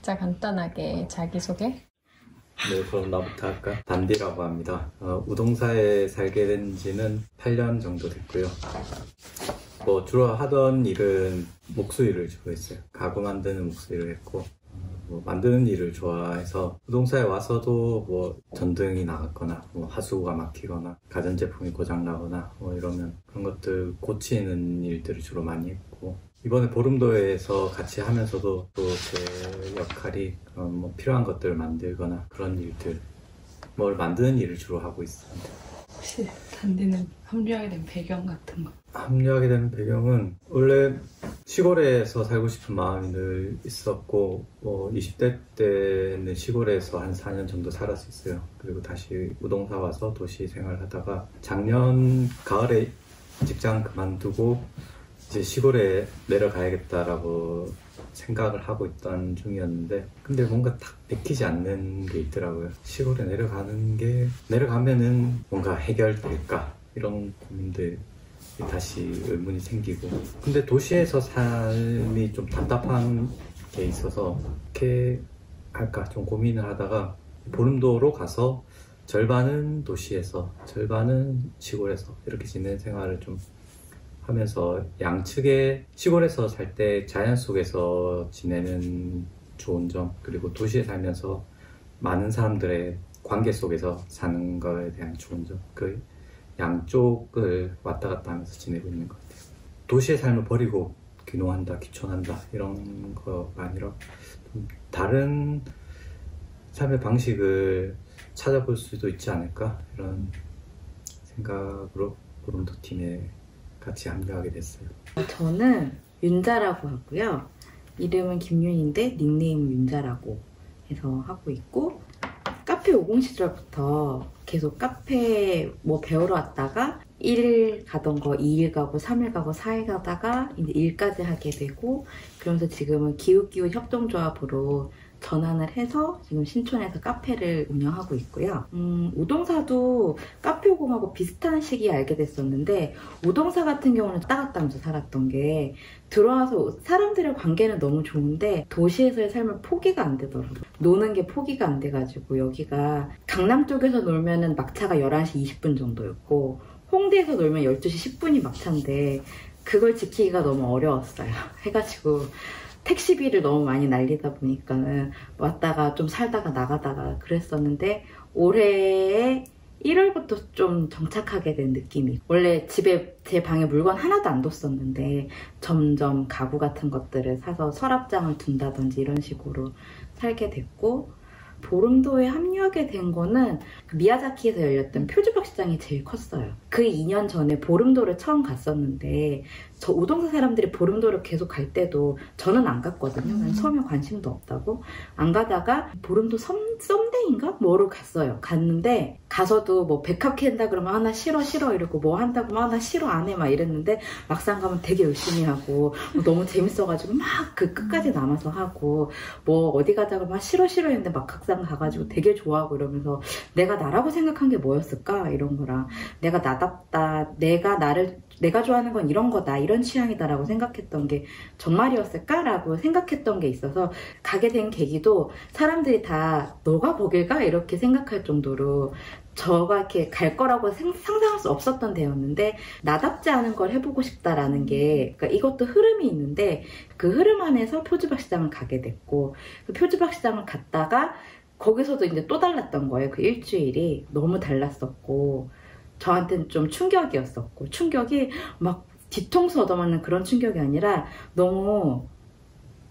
각자 간단하게 자기소개? 네, 그럼 나부터 할까? 단디라고 합니다. 우동사에 살게 된 지는 8년 정도 됐고요. 주로 하던 일은 목수일을 주로 했어요. 가구 만드는 목수일을 했고, 만드는 일을 좋아해서 우동사에 와서도 전등이 나갔거나 하수구가 막히거나 가전제품이 고장나거나 이러면 그런 것들 고치는 일들을 주로 많이 했고, 이번에 보름도에서 같이 하면서도 또 제 역할이 필요한 것들을 만들거나 그런 일들, 뭘 만드는 일을 주로 하고 있습니다. 혹시 단디는 합류하게 된 배경 같은 거? 합류하게 된 배경은 원래 시골에서 살고 싶은 마음이 늘 있었고 20대 때는 시골에서 한 4년 정도 살았었어요. 그리고 다시 우동사 와서 도시 생활하다가 작년 가을에 직장 그만두고 이제 시골에 내려가야겠다라고 생각을 하고 있던 중이었는데, 근데 뭔가 딱 내키지 않는 게 있더라고요. 시골에 내려가면은 뭔가 해결될까? 이런 고민들이 다시 의문이 생기고, 근데 도시에서 삶이 좀 답답한 게 있어서 어떻게 할까 좀 고민을 하다가 보름도로 가서 절반은 도시에서 절반은 시골에서 이렇게 지내는 생활을 좀 하면서 양측에 시골에서 살 때 자연 속에서 지내는 좋은 점, 그리고 도시에 살면서 많은 사람들의 관계 속에서 사는 거에 대한 좋은 점, 그 양쪽을 왔다 갔다 하면서 지내고 있는 것 같아요. 도시의 삶을 버리고 귀농한다, 귀촌한다 이런 거가 아니라 좀 다른 삶의 방식을 찾아볼 수도 있지 않을까, 이런 생각으로 보름도 팀에 같이 합류하게 됐어요. 저는 윤자라고 하고요. 이름은 김윤인데 닉네임은 윤자라고 해서 하고 있고, 카페 50 시절부터 계속 카페 배우러 왔다가 1일 가던 거 2일 가고 3일 가고 4일 가다가 이제 일까지 하게 되고, 그러면서 지금은 기웃기웃 협동조합으로 전환을 해서 지금 신촌에서 카페를 운영하고 있고요. 우동사도 카페 50하고 비슷한 시기에 알게 됐었는데, 우동사 같은 경우는 따갔다면서 살았던 게 들어와서 사람들의 관계는 너무 좋은데 도시에서의 삶을 포기가 안 되더라고요. 노는 게 포기가 안 돼가지고, 여기가 강남 쪽에서 놀면은 막차가 11시 20분 정도였고 홍대에서 놀면 12시 10분이 막차인데 그걸 지키기가 너무 어려웠어요. 해가지고 택시비를 너무 많이 날리다 보니까는 왔다가 좀 살다가 나가다가 그랬었는데, 올해에 1월부터 좀 정착하게 된 느낌이, 원래 집에 제 방에 물건 하나도 안 뒀었는데 점점 가구 같은 것들을 사서 서랍장을 둔다든지 이런 식으로 살게 됐고, 보름도에 합류하게 된 거는 미야자키에서 열렸던 표주박 시장이 제일 컸어요. 그 2년 전에 보름도를 처음 갔었는데, 저 우동사 사람들이 보름도를 계속 갈 때도 저는 안 갔거든요. 처음에 관심도 없다고. 안 가다가 보름도 썸데이인가? 뭐로 갔어요. 갔는데 가서도 백합기 한다 그러면 하나 싫어 이러고 한다고 하나 싫어 안 해 막 이랬는데, 막상 가면 되게 열심히 하고 너무 재밌어가지고 막 그 끝까지 남아서 하고, 어디 가자고 막 싫어 했는데 막상 가가지고 되게 좋아하고 이러면서 내가 나라고 생각한 게 뭐였을까 이런 거랑, 내가 나답다, 내가 좋아하는 건 이런 거다, 이런 취향이다라고 생각했던 게 정말이었을까라고 생각했던 게 있어서, 가게 된 계기도 사람들이 다 너가 거길까? 이렇게 생각할 정도로 저가 이렇게 갈 거라고 상상할 수 없었던 데였는데, 나답지 않은 걸 해보고 싶다라는 게, 그러니까 이것도 흐름이 있는데 그 흐름 안에서 표주박 시장을 가게 됐고, 그 표주박 시장을 갔다가 거기서도 이제 또 달랐던 거예요. 그 일주일이 너무 달랐었고 저한테는 좀 충격이었었고, 충격이 막 뒤통수 얻어맞는 그런 충격이 아니라 너무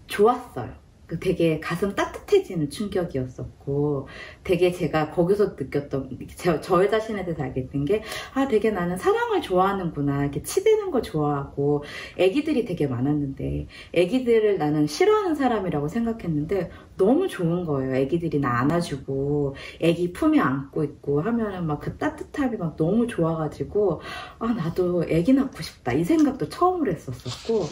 좋았어요. 되게 가슴 따뜻해지는 충격이었었고, 되게 제가 거기서 느꼈던, 저의 자신에 대해서 알게 된 게, 되게 나는 사랑을 좋아하는구나, 이렇게 치대는 거 좋아하고, 애기들이 되게 많았는데 애기들을 나는 싫어하는 사람이라고 생각했는데 너무 좋은 거예요. 애기들이 나 안아주고 애기 품에 안고 있고 하면은 막 그 따뜻함이 막 너무 좋아가지고, 나도 애기 낳고 싶다 이 생각도 처음으로 했었었고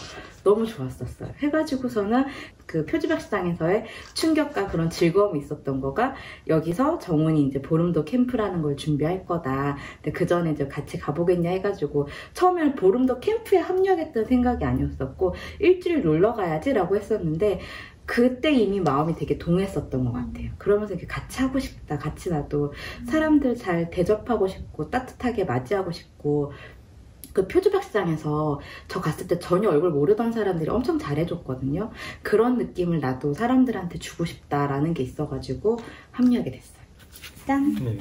너무 좋았었어요. 해가지고서는 그 표주박 시장에서의 충격과 그런 즐거움이 있었던 거가, 여기서 정훈이 이제 보름도 캠프라는 걸 준비할 거다. 근데 그 전에 이제 같이 가보겠냐 해가지고, 처음에는 보름도 캠프에 합류하겠다는 생각이 아니었었고, 일주일 놀러 가야지라고 했었는데, 그때 이미 마음이 되게 동했었던 것 같아요. 그러면서 이렇게 같이 하고 싶다, 같이 나도 사람들 잘 대접하고 싶고 따뜻하게 맞이하고 싶고, 그 표주박 시장에서 저 갔을 때 전혀 얼굴 모르던 사람들이 엄청 잘해줬거든요. 그런 느낌을 나도 사람들한테 주고 싶다라는 게 있어가지고 합류하게 됐어요. 짠! 네.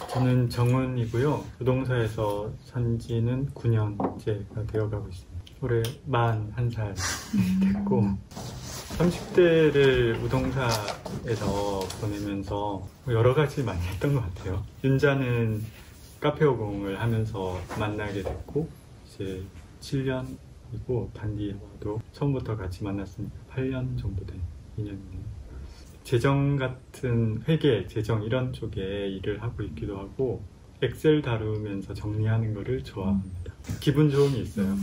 저는 정은이고요. 우동사에서 산 지는 9년째가 되어가고 있습니다. 올해 41살 됐고 30대를 우동사에서 보내면서 여러 가지 많이 했던 것 같아요. 윤자는 카페오공을 하면서 만나게 됐고 이제 7년이고 단디와도 처음부터 같이 만났으니까 8년 정도 된 인연이네요. 재정 같은 회계, 재정 이런 쪽에 일을 하고 있기도 하고 엑셀 다루면서 정리하는 거를 좋아합니다. 기분 좋음이 있어요.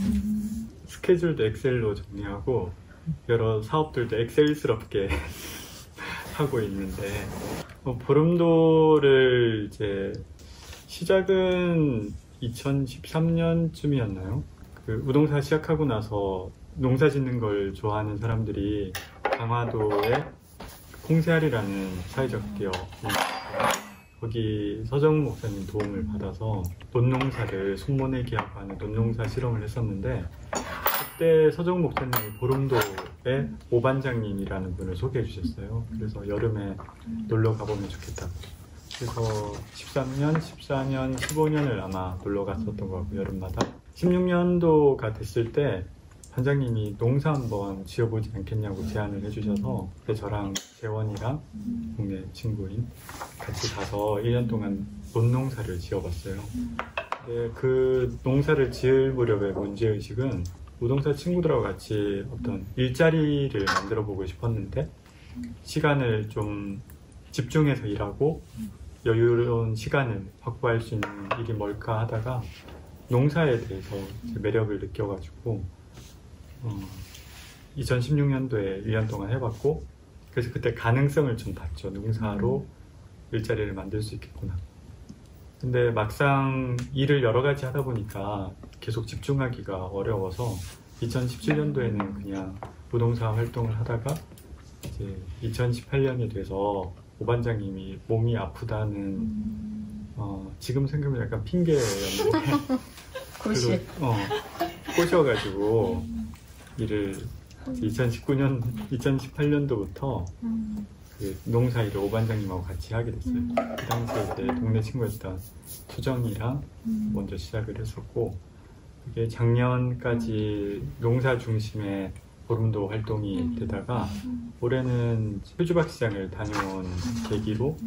스케줄도 엑셀로 정리하고 여러 사업들도 엑셀스럽게 하고 있는데 보름도를 이제 시작은 2013년쯤이었나요? 그 우동사 시작하고 나서 농사 짓는 걸 좋아하는 사람들이 강화도에 콩세알이라는 사회적 기업 거기 서정훈 목사님 도움을 받아서 논농사를 손모내기하고 하는 논농사 실험을 했었는데 그때 서정훈 목사님이 보름도에 오반장님이라는 분을 소개해 주셨어요. 그래서 여름에 놀러 가보면 좋겠다고. 그래서 13년, 14년, 15년을 아마 놀러 갔었던 것 같고 여름마다 16년도가 됐을 때 반장님이 농사 한번 지어보지 않겠냐고 제안을 해주셔서 그때 저랑 재원이랑 동네 친구인 같이 가서 1년 동안 논농사를 지어봤어요. 근데 그 농사를 지을 무렵의 문제의식은 우동사 친구들하고 같이 어떤 일자리를 만들어 보고 싶었는데 시간을 좀 집중해서 일하고 여유로운 시간을 확보할 수 있는 일이 뭘까 하다가 농사에 대해서 매력을 느껴가지고 2016년도에 1년 동안 해봤고 그래서 그때 가능성을 좀 봤죠. 농사로 일자리를 만들 수 있겠구나. 근데 막상 일을 여러 가지 하다 보니까 계속 집중하기가 어려워서 2017년도에는 그냥 부동산 활동을 하다가 이제 2018년이 돼서 오반장님이 몸이 아프다는 지금 생각하면 약간 핑계였는데 꼬셔가지고 일을 2018년도부터 그 농사 일을 오반장님하고 같이 하게 됐어요. 그 당시에 이제 동네 친구였던 수정이랑 먼저 시작을 했었고 그게 작년까지 농사 중심의 보름도 활동이 되다가 올해는 표주박 시장을 다녀온 계기로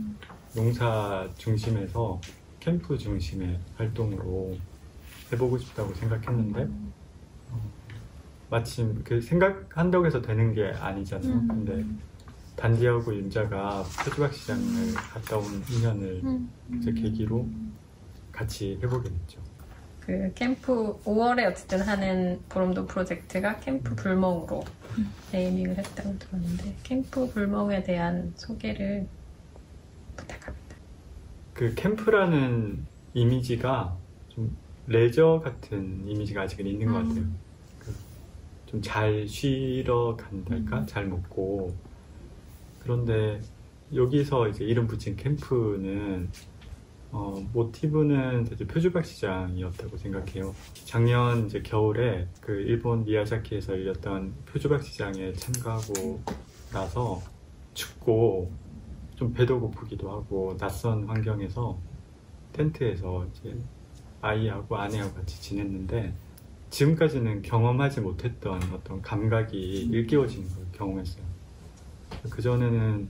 농사 중심에서 캠프 중심의 활동으로 해보고 싶다고 생각했는데 마침 그 생각한다고 해서 되는 게 아니잖아요. 근데 단디하고 윤자가 표주박 시장을 갔다 온 인연을 이제 계기로 같이 해보게 됐죠. 그 캠프 5월에 어쨌든 하는 보름도 프로젝트가 캠프 불멍으로 네이밍을 했다고 들었는데 캠프 불멍에 대한 소개를 부탁합니다. 그 캠프라는 이미지가 좀 레저 같은 이미지가 아직은 있는 것 같아요. 좀 잘 쉬러 간달까? 잘 먹고. 그런데 여기서 이제 이름 붙인 캠프는 모티브는 이제 표주박 시장이었다고 생각해요. 작년 이제 겨울에 그 일본 미야자키에서 열렸던 표주박 시장에 참가하고 나서 춥고 좀 배도 고프기도 하고 낯선 환경에서 텐트에서 이제 아이하고 아내하고 같이 지냈는데 지금까지는 경험하지 못했던 어떤 감각이 일깨워지는 걸 경험했어요. 그전에는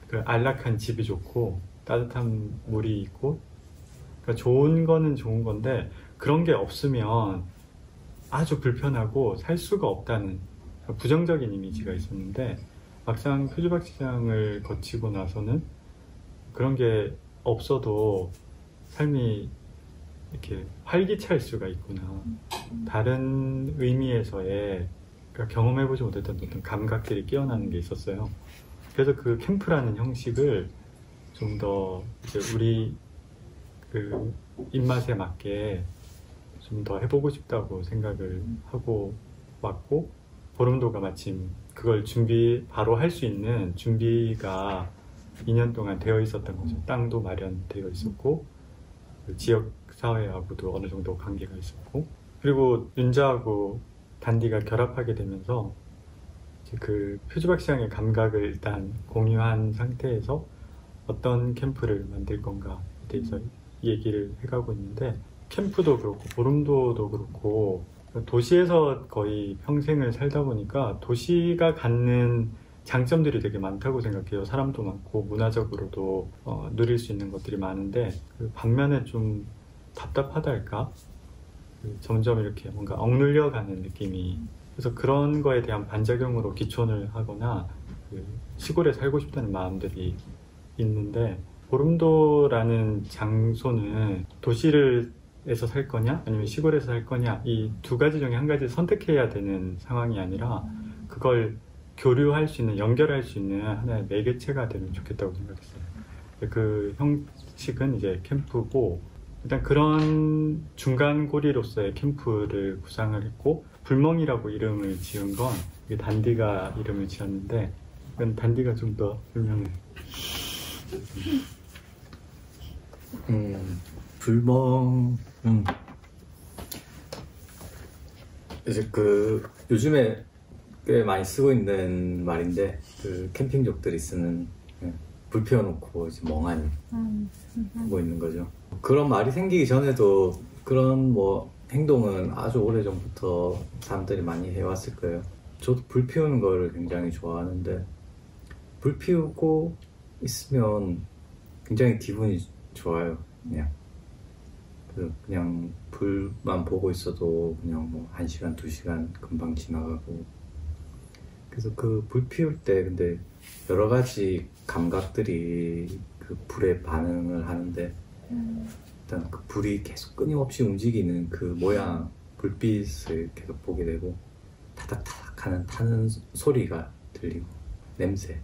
그 안락한 집이 좋고 따뜻한 물이 있고 그러니까 좋은 거는 좋은 건데 그런 게 없으면 아주 불편하고 살 수가 없다는 부정적인 이미지가 있었는데 막상 표주박 시장을 거치고 나서는 그런 게 없어도 삶이 이렇게 활기찰 수가 있구나. 다른 의미에서의 그러니까 경험해보지 못했던 어떤 감각들이 깨어나는 게 있었어요. 그래서 그 캠프라는 형식을 좀 더 이제 우리 그 입맛에 맞게 좀 더 해보고 싶다고 생각을 하고 왔고 보름도가 마침 그걸 바로 할 수 있는 준비가 2년 동안 되어 있었던 거죠. 땅도 마련되어 있었고 그 지역 사회하고도 어느 정도 관계가 있었고, 그리고 윤자하고 단디가 결합하게 되면서 이제 그 표주박 시장의 감각을 일단 공유한 상태에서 어떤 캠프를 만들 건가에 대해서 얘기를 해가고 있는데, 캠프도 그렇고 보름도도 그렇고 도시에서 거의 평생을 살다 보니까 도시가 갖는 장점들이 되게 많다고 생각해요. 사람도 많고 문화적으로도 누릴 수 있는 것들이 많은데, 그 반면에 좀 답답하달까? 점점 이렇게 뭔가 억눌려가는 느낌이, 그래서 그런 거에 대한 반작용으로 기촌을 하거나 그 시골에 살고 싶다는 마음들이 있는데, 보름도라는 장소는 도시에서 살 거냐 아니면 시골에서 살 거냐, 이 두 가지 중에 한 가지 선택해야 되는 상황이 아니라 그걸 교류할 수 있는, 연결할 수 있는 하나의 매개체가 되면 좋겠다고 생각했어요. 그 형식은 이제 캠프고, 일단 그런 중간고리로서의 캠프를 구상을 했고, 불멍이라고 이름을 지은 건 단디가 이름을 지었는데, 그건 단디가 좀 더 설명해. 불멍 이제 그 요즘에 꽤 많이 쓰고 있는 말인데, 그 캠핑족들이 쓰는 불 피워놓고 이제 멍하니 하고 있는 거죠. 그런 말이 생기기 전에도 그런 뭐 행동은 아주 오래전부터 사람들이 많이 해왔을 거예요. 저도 불 피우는 걸 굉장히 좋아하는데, 불 피우고 있으면 굉장히 기분이 좋아요. 그냥 불만 보고 있어도 그냥 뭐 1시간, 2시간 금방 지나가고. 그래서 그 불 피울 때 근데 여러 가지 감각들이 그 불에 반응을 하는데, 일단 그 불이 계속 끊임없이 움직이는 그 모양, 불빛을 계속 보게 되고, 타닥타닥 하는 타는 소리가 들리고, 냄새.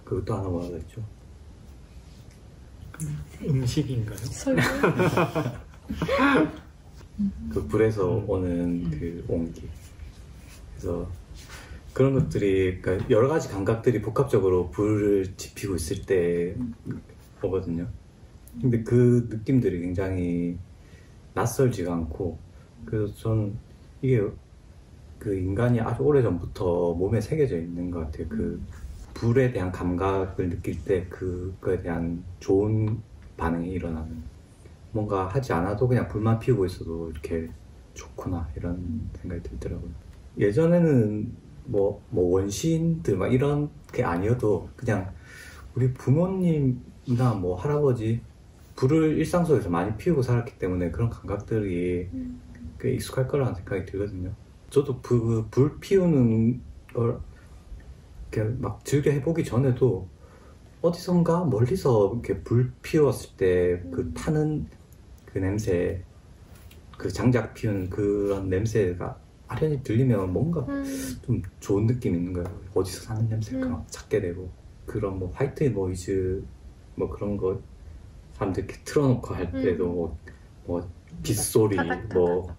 그것도 하나 뭐라고 했죠? 음식인가요? 그 불에서 오는 그 온기. 그래서 그런 것들이, 그러니까 여러 가지 감각들이 복합적으로 불을 지피고 있을 때 오거든요. 근데 그 느낌들이 굉장히 낯설지가 않고, 그래서 전 이게 그 인간이 아주 오래전부터 몸에 새겨져 있는 것 같아요. 그 불에 대한 감각을 느낄 때 그거에 대한 좋은 반응이 일어나는, 뭔가 하지 않아도 그냥 불만 피우고 있어도 이렇게 좋구나, 이런 생각이 들더라고요. 예전에는 뭐 원시인들 막 이런 게 아니어도 그냥 우리 부모님이나 뭐 할아버지 불을 일상 속에서 많이 피우고 살았기 때문에 그런 감각들이 꽤 익숙할 거라는 생각이 들거든요. 저도 불 피우는 걸 이렇게 막 즐겨 해보기 전에도 어디선가 멀리서 이렇게 불 피웠을 때 그 타는 그 냄새, 그 장작 피우는 그런 냄새가 아련히 들리면 뭔가 좀 좋은 느낌이 있는 거예요. 어디서 사는 냄새일까 막 찾게 되고, 그런 뭐 화이트 노이즈 뭐 그런 거 사람들 이렇게 틀어놓고 할 때도 뭐 빗소리, 뭐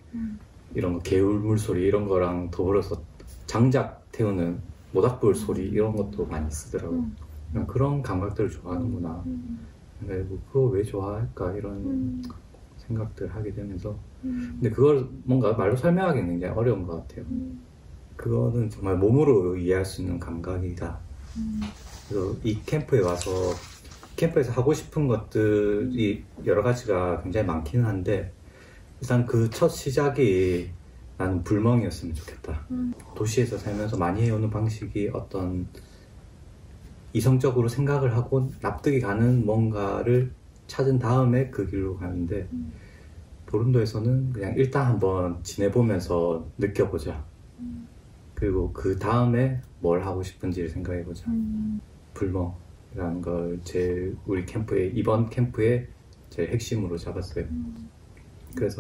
이런 거 개울물 소리 이런 거랑 더불어서 장작 태우는 모닥불 소리 이런 것도 많이 쓰더라고요. 그런 감각들을 좋아하는구나. 그리고 그거 왜 좋아할까 이런 생각들 하게 되면서, 근데 그걸 뭔가 말로 설명하기는 굉장히 어려운 것 같아요. 그거는 정말 몸으로 이해할 수 있는 감각이다. 그래서 이 캠프에 와서 캠프에서 하고 싶은 것들이 여러 가지가 굉장히 많기는 한데, 일단 그 첫 시작이 나는 불멍이었으면 좋겠다. 도시에서 살면서 많이 해오는 방식이 어떤 이성적으로 생각을 하고 납득이 가는 뭔가를 찾은 다음에 그 길로 가는데, 보름도에서는 그냥 일단 한번 지내보면서 느껴보자. 그리고 그 다음에 뭘 하고 싶은지를 생각해보자. 불멍이라는 걸 우리 캠프의, 이번 캠프의 제일 핵심으로 잡았어요. 그래서